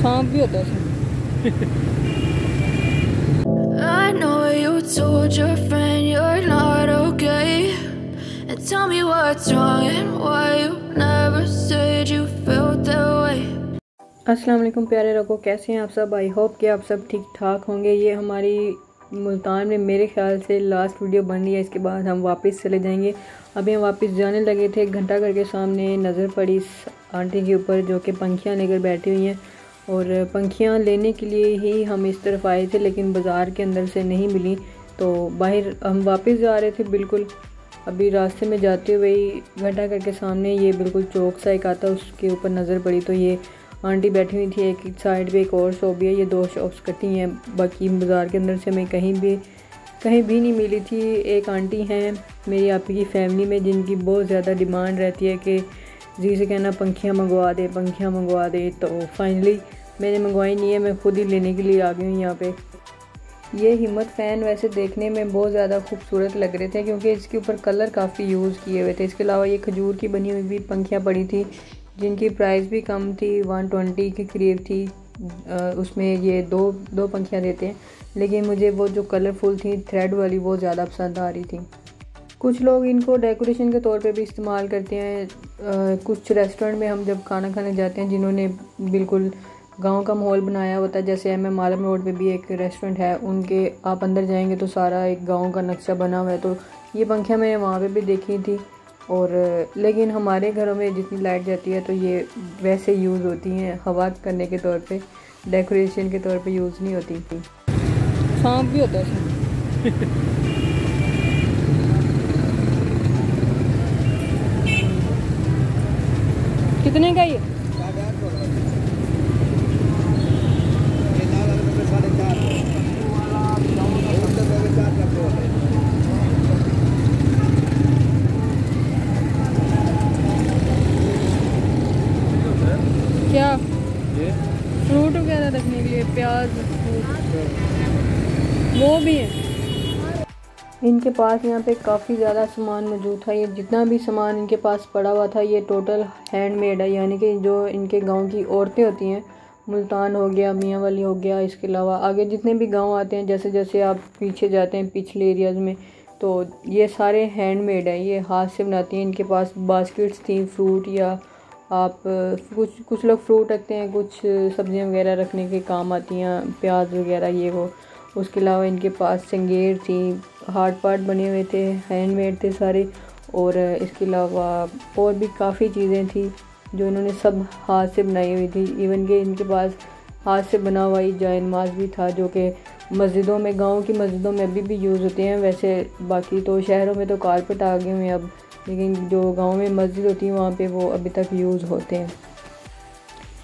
सांप भी होता है। I know you told your friend you're not okay, and tell me what's wrong and why you never said you felt that way. अस्सलाम वालेकुम प्यारे लोगों, कैसे हैं आप सब। आई होप कि आप सब ठीक ठाक होंगे। ये हमारी मुल्तान में मेरे ख्याल से लास्ट वीडियो बन रही है, इसके बाद हम वापस चले जाएंगे। अभी हम वापस जाने लगे थे, घंटा घर के सामने नज़र पड़ी इस आंटी के ऊपर जो कि पंखियाँ लेकर बैठी हुई हैं, और पंखियाँ लेने के लिए ही हम इस तरफ आए थे, लेकिन बाज़ार के अंदर से नहीं मिली, तो बाहर हम वापस जा रहे थे। बिल्कुल अभी रास्ते में जाते हुए ही घंटा घर के सामने ये बिल्कुल चौक सा एक आता, उसके ऊपर नज़र पड़ी तो ये आंटी बैठी हुई थी। एक साइड पे एक और शॉप भी है, ये दो शॉप्स कटी हैं। बाकी बाज़ार के अंदर से हमें कहीं भी नहीं मिली थी। एक आंटी हैं मेरी आपकी की फैमिली में जिनकी बहुत ज़्यादा डिमांड रहती है कि जी से कहना पंखियाँ मंगवा दे, तो फाइनली मैंने मंगवाई नहीं है, मैं खुद ही लेने के लिए आ गई हूँ यहाँ पे। ये हिम्मत फ़ैन वैसे देखने में बहुत ज़्यादा खूबसूरत लग रहे थे क्योंकि इसके ऊपर कलर काफ़ी यूज़ किए हुए थे। इसके अलावा ये खजूर की बनी हुई भी पंखियाँ पड़ी थी जिनकी प्राइस भी कम थी, 120 के करीब थी। उसमें ये दो पंखियाँ देते हैं, लेकिन मुझे वो जो कलरफुल थी थ्रेड वाली वो ज़्यादा पसंद आ रही थी। कुछ लोग इनको डेकोरेशन के तौर पे भी इस्तेमाल करते हैं। कुछ रेस्टोरेंट में हम जब खाना खाने जाते हैं जिन्होंने बिल्कुल गांव का माहौल बनाया होता है, जैसे MM आलम रोड पे भी एक रेस्टोरेंट है, उनके आप अंदर जाएंगे तो सारा एक गांव का नक्शा बना हुआ है, तो ये पंखियाँ मैंने वहाँ पे भी देखी थी। और लेकिन हमारे घरों में जितनी लाइट जाती है तो ये वैसे यूज़ होती हैं हवा करने के तौर पे, डेकोरेशन के तौर पे यूज़ नहीं होती थी। सांप भी होता है। कितने का ये? क्या फ्रूट वगैरह रखने के लिए, प्याज वो भी है इनके पास। यहाँ पे काफ़ी ज़्यादा सामान मौजूद था। ये जितना भी सामान इनके पास पड़ा हुआ था ये टोटल हैंडमेड है, यानी कि जो इनके गांव की औरतें होती हैं, मुल्तान हो गया, मियाँ वाली हो गया, इसके अलावा आगे जितने भी गांव आते हैं, जैसे जैसे आप पीछे जाते हैं पिछले एरियाज़ में, तो ये सारे हैंडमेड है, ये हाथ से बनाती हैं। इनके पास बास्केट्स थी फ्रूट, या आप कुछ लोग फ्रूट रखते हैं, कुछ सब्जियां वगैरह रखने के काम आती हैं, प्याज वगैरह ये वो। उसके अलावा इनके पास चंगेर थी, हार्ड पार्ट बने हुए थे, हैंडमेड थे सारे। और इसके अलावा और भी काफ़ी चीज़ें थी जो इन्होंने सब हाथ से बनाई हुई थी। इवन कि इनके पास हाथ से बना हुआ ही जाए नमाज भी था, जो कि मस्जिदों में, गाँव की मस्जिदों में अभी भी यूज़ होते हैं। वैसे बाकी तो शहरों में तो कारपेट आ गए हुए हैं अब, लेकिन जो गांव में मस्जिद होती है वहाँ पे वो अभी तक यूज़ होते हैं।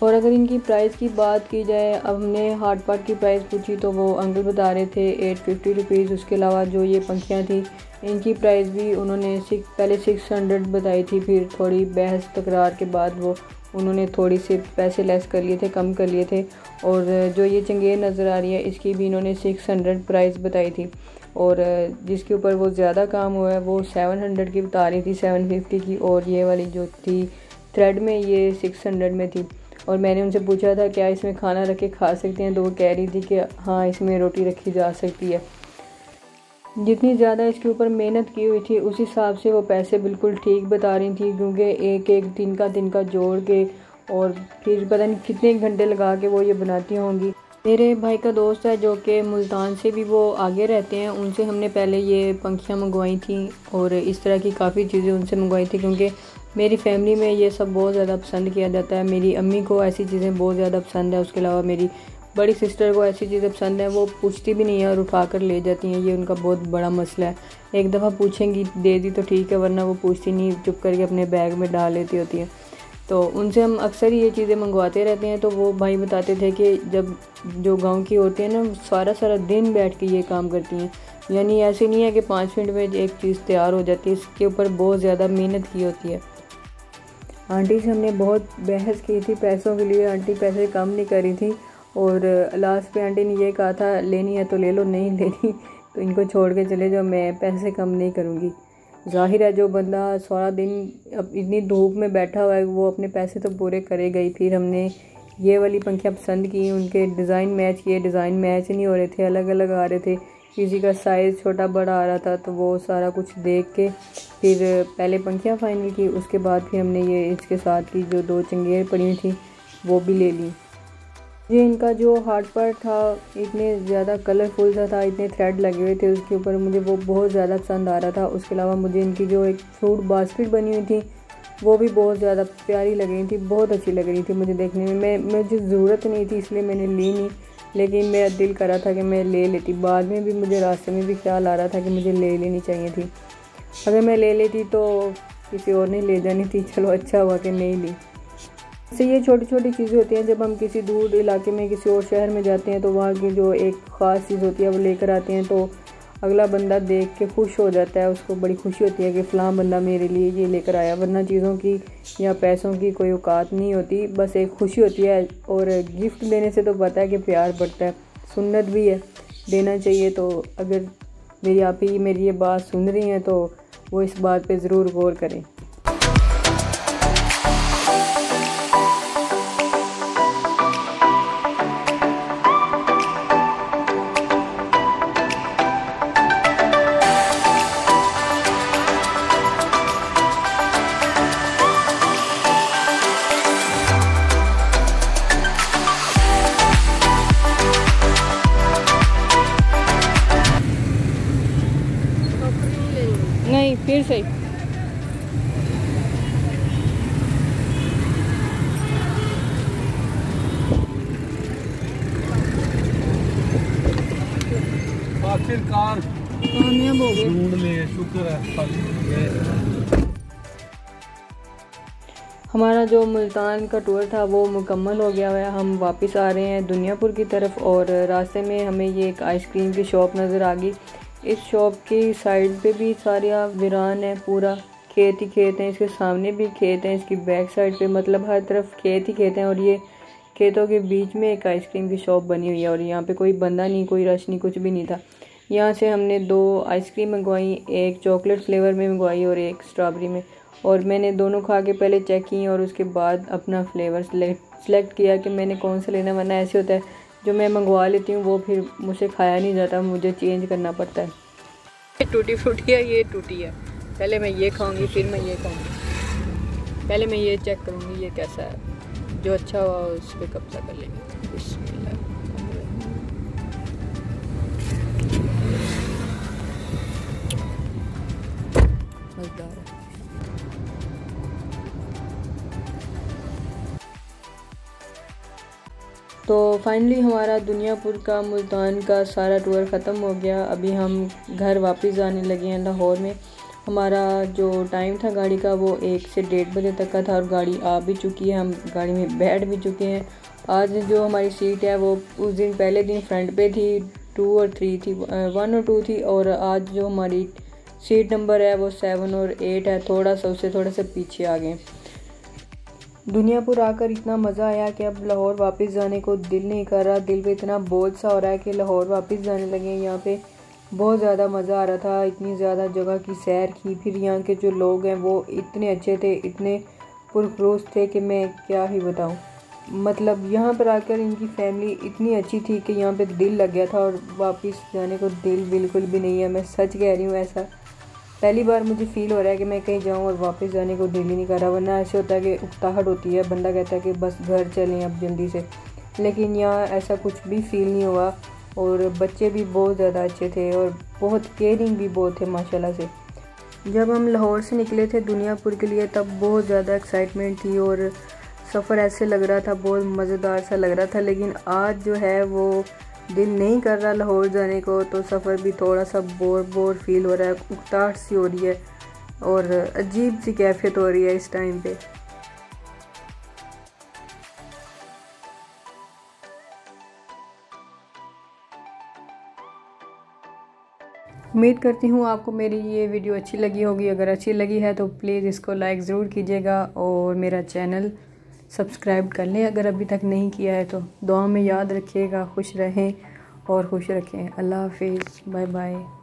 और अगर इनकी प्राइस की बात की जाए, अब हमने हार्ड पार्ट की प्राइस पूछी तो वो अंकल बता रहे थे 850 रुपीज़। उसके अलावा जो ये पंखियाँ थी इनकी प्राइस भी उन्होंने पहले 600 बताई थी, फिर थोड़ी बहस तकरार के बाद वो उन्होंने थोड़ी से पैसे लेस कर लिए थे, कम कर लिए थे। और जो ये चंगेर नज़र आ रही है इसकी भी इन्होंने 600 प्राइस बताई थी, और जिसके ऊपर वो ज़्यादा काम हुआ है वो 700 की बता रही थी, 750 की। और ये वाली जो थी थ्रेड में ये 600 में थी। और मैंने उनसे पूछा था क्या इसमें खाना रख के खा सकते हैं, तो वो कह रही थी कि हाँ इसमें रोटी रखी जा सकती है। जितनी ज़्यादा इसके ऊपर मेहनत की हुई थी उस हिसाब से वो पैसे बिल्कुल ठीक बता रही थी, क्योंकि एक एक दिन का जोड़ के और फिर पता नहीं कितने घंटे लगा के वो ये बनाती होंगी। मेरे भाई का दोस्त है जो कि मुल्तान से भी वो आगे रहते हैं, उनसे हमने पहले ये पंखियाँ मंगवाई थी और इस तरह की काफ़ी चीज़ें उनसे मंगवाई थी, क्योंकि मेरी फैमिली में ये सब बहुत ज़्यादा पसंद किया जाता है। मेरी अम्मी को ऐसी चीज़ें बहुत ज़्यादा पसंद है, उसके अलावा मेरी बड़ी सिस्टर को ऐसी चीज़ें पसंद है, वो पूछती भी नहीं है और उठा कर ले जाती हैं। ये उनका बहुत बड़ा मसला है। एक दफ़ा पूछेंगी दे दी तो ठीक है, वरना वो पूछती नहीं, चुप करके अपने बैग में डाल लेती होती है। तो उनसे हम अक्सर ये चीज़ें मंगवाते रहते हैं। तो वो भाई बताते थे कि जब जो गांव की औरतें हैं ना सारा दिन बैठ के ये काम करती हैं, यानी ऐसे नहीं है कि 5 मिनट में एक चीज़ तैयार हो जाती है, इसके ऊपर बहुत ज़्यादा मेहनत की होती है। आंटी से हमने बहुत बहस की थी पैसों के लिए, आंटी पैसे कम नहीं करी थी, और लास्ट पे आंटी ने ये कहा था लेनी है तो ले लो, नहीं लेनी तो इनको छोड़ के चले जाओ, मैं पैसे कम नहीं करूँगी। जाहिर है जो बंदा सारा दिन अब इतनी धूप में बैठा हुआ है वो अपने पैसे तो पूरे करेगा ही। फिर हमने ये वाली पंखियाँ पसंद की, उनके डिज़ाइन मैच किए, डिज़ाइन मैच नहीं हो रहे थे, अलग अलग आ रहे थे, किसी का साइज़ छोटा बड़ा आ रहा था। तो वो सारा कुछ देख के फिर पहले पंखियाँ फाइनल की, उसके बाद फिर हमने ये इसके साथ की जो 2 चंगेर पड़ी हुई थी वो भी ले ली। ये इनका जो हार्ड पार्ट था इतने ज़्यादा कलरफुल सा था, इतने थ्रेड लगे हुए थे उसके ऊपर, मुझे वो बहुत ज़्यादा पसंद आ रहा था। उसके अलावा मुझे इनकी जो एक फ्रूट बास्केट बनी हुई थी वो भी बहुत ज़्यादा प्यारी लग रही थी, बहुत अच्छी लग रही थी मुझे देखने में। मुझे ज़रूरत नहीं थी इसलिए मैंने ली नहीं, लेकिन मेरा दिल करा था कि मैं ले लेती। बाद में भी मुझे रास्ते में भी ख्याल आ रहा था कि मुझे ले लेनी चाहिए थी, अगर मैं ले लेती तो किसी और ने ले जानी थी। चलो अच्छा हुआ कि नहीं ली। इससे ये छोटी छोटी चीज़ें होती हैं, जब हम किसी दूर इलाके में किसी और शहर में जाते हैं तो वहाँ की जो एक ख़ास चीज़ होती है वो लेकर आते हैं, तो अगला बंदा देख के खुश हो जाता है, उसको बड़ी खुशी होती है कि फ़लाँ बंदा मेरे लिए ये लेकर आया। वरना चीज़ों की या पैसों की कोई औकात नहीं होती, बस एक खुशी होती है। और गिफ्ट देने से तो पता है कि प्यार बढ़ता है, सुन्नत भी है, देना चाहिए। तो अगर आप ही मेरी ये बात सुन रही हैं तो वो इस बात पे ज़रूर गौर करें। नहीं फिर सही आखिरकार कामयाब हो गए, ढूंढ लिए, शुक्र है। हमारा जो मुल्तान का टूर था वो मुकम्मल हो गया है। हम वापस आ रहे हैं दुनियापुर की तरफ और रास्ते में हमें ये एक आइसक्रीम की शॉप नज़र आ गई। इस शॉप की साइड पे भी सारा वीरान है, पूरा खेत ही खेत हैं, इसके सामने भी खेत हैं, इसकी बैक साइड पे मतलब हर तरफ खेत ही खेत हैं। और ये खेतों के बीच में एक आइसक्रीम की शॉप बनी हुई है और यहाँ पे कोई बंदा नहीं, कोई रश नहीं, कुछ भी नहीं था। यहाँ से हमने 2 आइसक्रीम मंगवाई, एक चॉकलेट फ्लेवर में मंगवाई और एक स्ट्रॉबेरी में। और मैंने दोनों खा के पहले चेक की और उसके बाद अपना फ्लेवर सेलेक्ट किया कि मैंने कौन सा लेना। वरना ऐसे होता है जो मैं मंगवा लेती हूँ वो फिर मुझसे खाया नहीं जाता, मुझे चेंज करना पड़ता है। ये टूटी फ्रूटी है, ये टूटी है, पहले मैं ये खाऊंगी फिर मैं ये खाऊंगी। पहले मैं ये चेक करूंगी ये कैसा है, जो अच्छा हुआ उस पर कब्जा कर लेंगे। बिस्मिल्लाह। मज़ेदार है। तो फाइनली हमारा दुनियापुर का मुल्तान का सारा टूर ख़त्म हो गया। अभी हम घर वापस आने लगे हैं लाहौर में। हमारा जो टाइम था गाड़ी का वो 1 से 1:30 बजे तक का था और गाड़ी आ भी चुकी है, हम गाड़ी में बैठ भी चुके हैं। आज जो हमारी सीट है वो उस दिन पहले दिन फ्रंट पे थी, 2 और 3 थी, 1 और 2 थी, और आज जो हमारी सीट नंबर है वो 7 और 8 है, थोड़ा सा उससे थोड़ा सा पीछे आ गए। दुनियापुर आकर इतना मज़ा आया कि अब लाहौर वापस जाने को दिल नहीं कर रहा, दिल पे इतना बोझ सा हो रहा है कि लाहौर वापस जाने लगे। यहाँ पे बहुत ज़्यादा मज़ा आ रहा था, इतनी ज़्यादा जगह की सैर की, फिर यहाँ के जो लोग हैं वो इतने अच्छे थे, इतने पुरखरूस थे कि मैं क्या ही बताऊँ। मतलब यहाँ पर आकर इनकी फैमिली इतनी अच्छी थी कि यहाँ पे दिल लग गया था और वापस जाने को दिल बिल्कुल भी नहीं है। मैं सच कह रही हूँ, ऐसा पहली बार मुझे फ़ील हो रहा है कि मैं कहीं जाऊँ और वापस जाने को दिल ही नहीं कर रहा। वरना ऐसे होता है कि उकताहट होती है, बंदा कहता है कि बस घर चलें अब जल्दी से, लेकिन यहाँ ऐसा कुछ भी फ़ील नहीं हुआ। और बच्चे भी बहुत ज़्यादा अच्छे थे और बहुत केयरिंग भी बहुत थे माशाल्लाह से। जब हम लाहौर से निकले थे दुनियापुर के लिए तब बहुत ज़्यादा एक्साइटमेंट थी और सफ़र ऐसे लग रहा था, बहुत मज़ेदार सा लग रहा था। लेकिन आज जो है वो दिल नहीं कर रहा लाहौर जाने को, तो सफ़र भी थोड़ा सा बोर फील हो रहा है, उकताहट सी हो रही है और अजीब सी कैफियत हो रही है इस टाइम पे। उम्मीद करती हूँ आपको मेरी ये वीडियो अच्छी लगी होगी। अगर अच्छी लगी है तो प्लीज़ इसको लाइक ज़रूर कीजिएगा और मेरा चैनल सब्सक्राइब कर लें अगर अभी तक नहीं किया है तो। दुआ में याद रखिएगा, खुश रहें और खुश रखें। अल्लाह हाफिज़, बाय बाय।